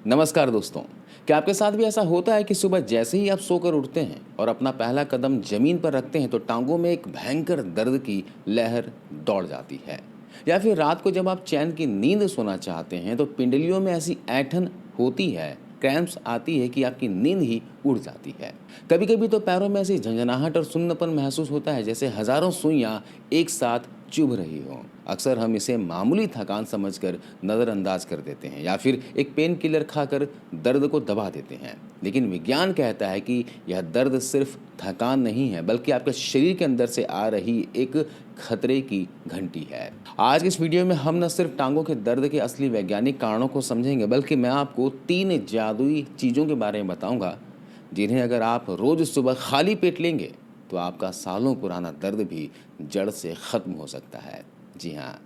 नमस्कार दोस्तों। क्या आपके साथ भी ऐसा होता है कि सुबह जैसे ही आप सोकर उठते हैं और अपना पहला कदम जमीन पर रखते हैं तो टांगों में एक भयंकर दर्द की लहर दौड़ जाती है? या फिर रात को जब आप चैन की नींद सोना चाहते हैं तो पिंडलियों में ऐसी ऐंठन होती है, क्रैम्प्स आती है कि आपकी नींद ही उड़ जाती है। कभी कभी तो पैरों में ऐसी झंझनाहट और सुन्नपन महसूस होता है जैसे हजारों सुइयां एक साथ चुभ रही हों। अक्सर हम इसे मामूली थकान समझकर नज़रअंदाज कर देते हैं या फिर एक पेन किलर खाकर दर्द को दबा देते हैं। लेकिन विज्ञान कहता है कि यह दर्द सिर्फ थकान नहीं है बल्कि आपके शरीर के अंदर से आ रही एक खतरे की घंटी है। आज के इस वीडियो में हम न सिर्फ टांगों के दर्द के असली वैज्ञानिक कारणों को समझेंगे बल्कि मैं आपको 3 जादुई चीज़ों के बारे में बताऊंगा जिन्हें अगर आप रोज़ सुबह खाली पेट लेंगे तो आपका सालों पुराना दर्द भी जड़ से खत्म हो सकता है। जी हाँ,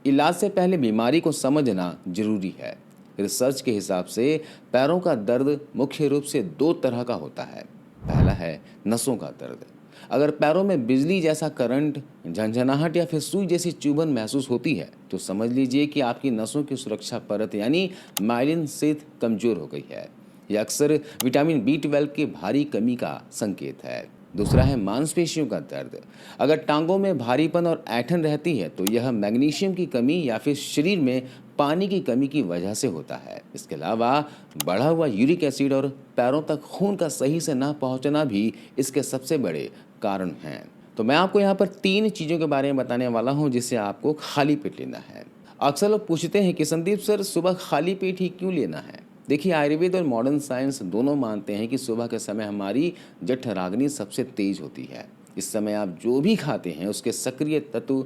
इलाज से पहले बीमारी को समझना जरूरी है। रिसर्च के हिसाब से पैरों का दर्द मुख्य रूप से 2 तरह का होता है। पहला है नसों का दर्द। अगर पैरों में बिजली जैसा करंट, झंझनाहट या फिर सुई जैसी चुभन महसूस होती है तो समझ लीजिए कि आपकी नसों की सुरक्षा परत यानी माइलिन शीथ कमजोर हो गई है। यह अक्सर विटामिन B12 की भारी कमी का संकेत है। दूसरा है मांसपेशियों का दर्द। अगर टांगों में भारीपन और ऐंठन रहती है तो यह मैग्नीशियम की कमी या फिर शरीर में पानी की कमी की वजह से होता है। इसके अलावा बढ़ा हुआ यूरिक एसिड और पैरों तक खून का सही से ना पहुंचना भी इसके सबसे बड़े कारण हैं। तो मैं आपको यहाँ पर 3 चीज़ों के बारे में बताने वाला हूँ जिससे आपको खाली पेट लेना है। अक्सर लोग पूछते हैं कि संदीप सर, सुबह खाली पेट ही क्यों लेना है? देखिए, आयुर्वेद और मॉडर्न साइंस दोनों मानते हैं कि सुबह के समय हमारी जठराग्नि सबसे तेज होती है। इस समय आप जो भी खाते हैं उसके सक्रिय तत्व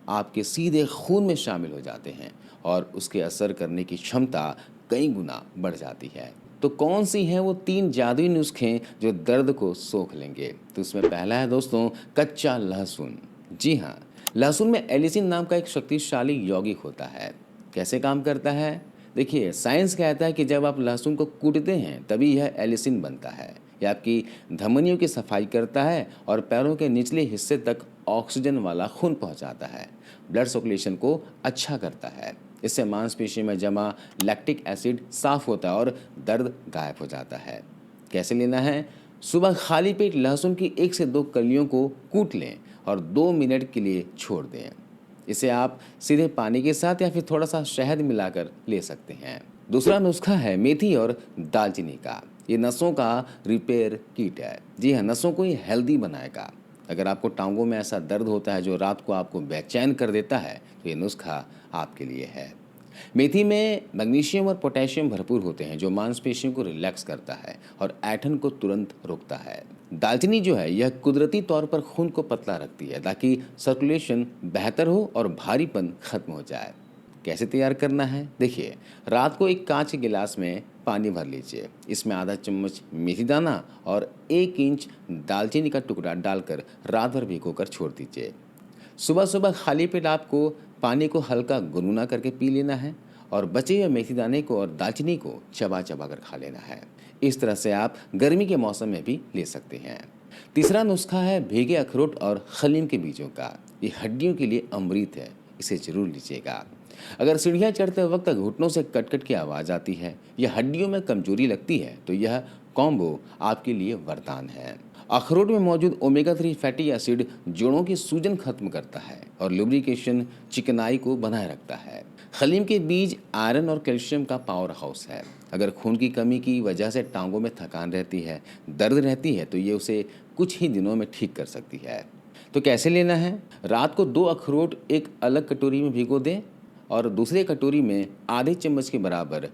आपके सीधे खून में शामिल हो जाते हैं और उसके असर करने की क्षमता कई गुना बढ़ जाती है। तो कौन सी हैं वो 3 जादुई नुस्खे जो दर्द को सोख लेंगे? तो उसमें पहला है दोस्तों, कच्चा लहसुन। जी हाँ, लहसुन में एलिसिन नाम का एक शक्तिशाली यौगिक होता है। कैसे काम करता है? देखिए, साइंस कहता है कि जब आप लहसुन को कूटते हैं तभी यह एलिसिन बनता है। यह आपकी धमनियों की सफाई करता है और पैरों के निचले हिस्से तक ऑक्सीजन वाला खून पहुंचाता है। ब्लड सर्कुलेशन को अच्छा करता है। इससे मांसपेशी में जमा लैक्टिक एसिड साफ होता है और दर्द गायब हो जाता है। कैसे लेना है? सुबह खाली पेट लहसुन की 1 से 2 कलियों को कूट लें और 2 मिनट के लिए छोड़ दें। इसे आप सीधे पानी के साथ या फिर थोड़ा सा शहद मिलाकर ले सकते हैं। दूसरा नुस्खा है मेथी और दालचीनी का। ये नसों का रिपेयर किट है। जी हाँ, नसों को ये हेल्दी बनाएगा। अगर आपको टांगों में ऐसा दर्द होता है जो रात को आपको बेचैन कर देता है तो ये नुस्खा आपके लिए है। मेथी में मैग्नीशियम और पोटेशियम भरपूर होते हैं जो मांसपेशियों को रिलैक्स करता है और ऐंठन को तुरंत रोकता है। दालचीनी जो है यह कुदरती तौर पर खून को पतला रखती है ताकि सर्कुलेशन बेहतर हो और भारीपन खत्म हो जाए। कैसे तैयार करना है? देखिए, रात को एक कांच के गिलास में पानी भर लीजिए। इसमें आधा चम्मच मेथी दाना और 1 इंच दालचीनी का टुकड़ा डालकर रात भर भिगोकर छोड़ दीजिए। सुबह सुबह खाली पेट आपको पानी को हल्का गुनगुना करके पी लेना है और बचे हुए मेथी दाने को और दालचीनी को चबा चबा कर खा लेना है। इस तरह से आप गर्मी के मौसम में भी ले सकते हैं। तीसरा नुस्खा है भीगे अखरोट और खलीम के बीजों का। ये हड्डियों के लिए अमृत है, इसे जरूर लीजिएगा। अगर सीढ़ियाँ चढ़ते वक्त घुटनों से कटकट की आवाज़ आती है या हड्डियों में कमजोरी लगती है तो यह कॉम्बो आपके लिए वरदान है। अखरोट में मौजूद ओमेगा 3 फैटी एसिड जोड़ों की सूजन खत्म करता है और लुब्रिकेशन, चिकनाई को बनाए रखता है। खलीम के बीज आयरन और कैल्शियम का पावर हाउस है। अगर खून की कमी की वजह से टांगों में थकान रहती है, दर्द रहती है तो ये उसे कुछ ही दिनों में ठीक कर सकती है। तो कैसे लेना है? रात को 2 अखरोट एक अलग कटोरी में भिगो दें और दूसरे कटोरी में आधे चम्मच के बराबर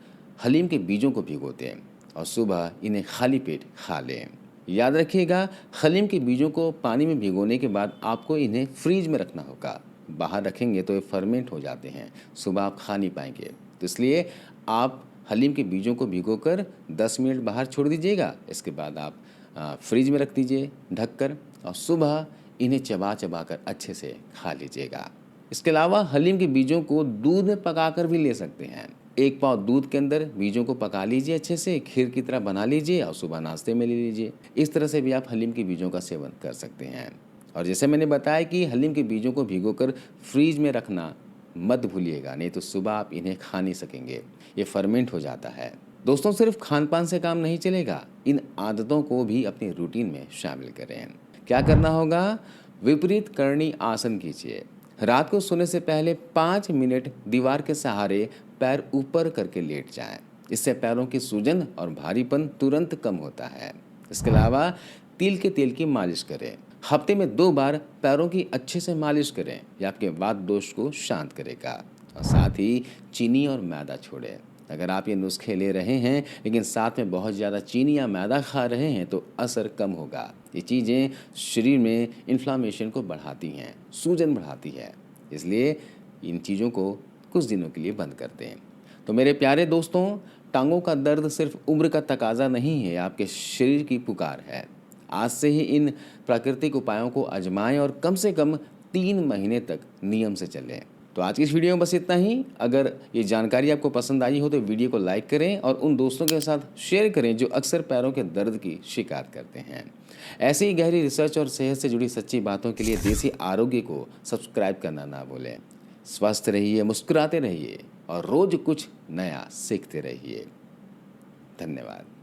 हलीम के बीजों को भिगो दें और सुबह इन्हें खाली पेट खा लें। याद रखिएगा, हलीम के बीजों को पानी में भिगोने के बाद आपको इन्हें फ्रीज में रखना होगा। बाहर रखेंगे तो ये फर्मेंट हो जाते हैं, सुबह आप खा नहीं पाएंगे। तो इसलिए आप हलीम के बीजों को भिगोकर 10 मिनट बाहर छोड़ दीजिएगा। इसके बाद आप फ्रिज में रख दीजिए ढककर और सुबह इन्हें चबा चबा कर अच्छे से खा लीजिएगा। इसके अलावा हलीम के बीजों को दूध में पकाकर भी ले सकते हैं। 1 पाव दूध के अंदर बीजों को पका लीजिए, अच्छे से खीर की तरह बना लीजिए और सुबह नाश्ते में ले लीजिए। इस तरह से भी आप हलीम के बीजों का सेवन कर सकते हैं। और जैसे मैंने बताया कि हलीम के बीजों को भिगोकर फ्रीज में रखना मत भूलिएगा, नहीं तो सुबह आप इन्हें खा नहीं सकेंगे। ये फर्मेंट हो जाता है। दोस्तों, सिर्फ खान पान से काम नहीं चलेगा, इन आदतों को भी अपनी रूटीन में शामिल करें। क्या करना होगा? विपरीत करणी आसन कीजिए। रात को सोने से पहले 5 मिनट दीवार के सहारे पैर ऊपर करके लेट जाएं। इससे पैरों की सूजन और भारीपन तुरंत कम होता है। इसके अलावा तिल के तेल की मालिश करें। हफ्ते में 2 बार पैरों की अच्छे से मालिश करें। यह आपके वात दोष को शांत करेगा। और साथ ही चीनी और मैदा छोड़ें। अगर आप ये नुस्खे ले रहे हैं लेकिन साथ में बहुत ज़्यादा चीनी या मैदा खा रहे हैं तो असर कम होगा। ये चीज़ें शरीर में इन्फ्लामेशन को बढ़ाती हैं, सूजन बढ़ाती है। इसलिए इन चीज़ों को कुछ दिनों के लिए बंद कर दें। तो मेरे प्यारे दोस्तों, टांगों का दर्द सिर्फ उम्र का तकाजा नहीं है, आपके शरीर की पुकार है। आज से ही इन प्राकृतिक उपायों को आजमाएं और कम से कम 3 महीने तक नियम से चलें। तो आज की इस वीडियो में बस इतना ही। अगर ये जानकारी आपको पसंद आई हो तो वीडियो को लाइक करें और उन दोस्तों के साथ शेयर करें जो अक्सर पैरों के दर्द की शिकायत करते हैं। ऐसे ही गहरी रिसर्च और सेहत से जुड़ी सच्ची बातों के लिए देसी आरोग्य को सब्सक्राइब करना ना भूलें। स्वस्थ रहिए, मुस्कुराते रहिए और रोज कुछ नया सीखते रहिए। धन्यवाद।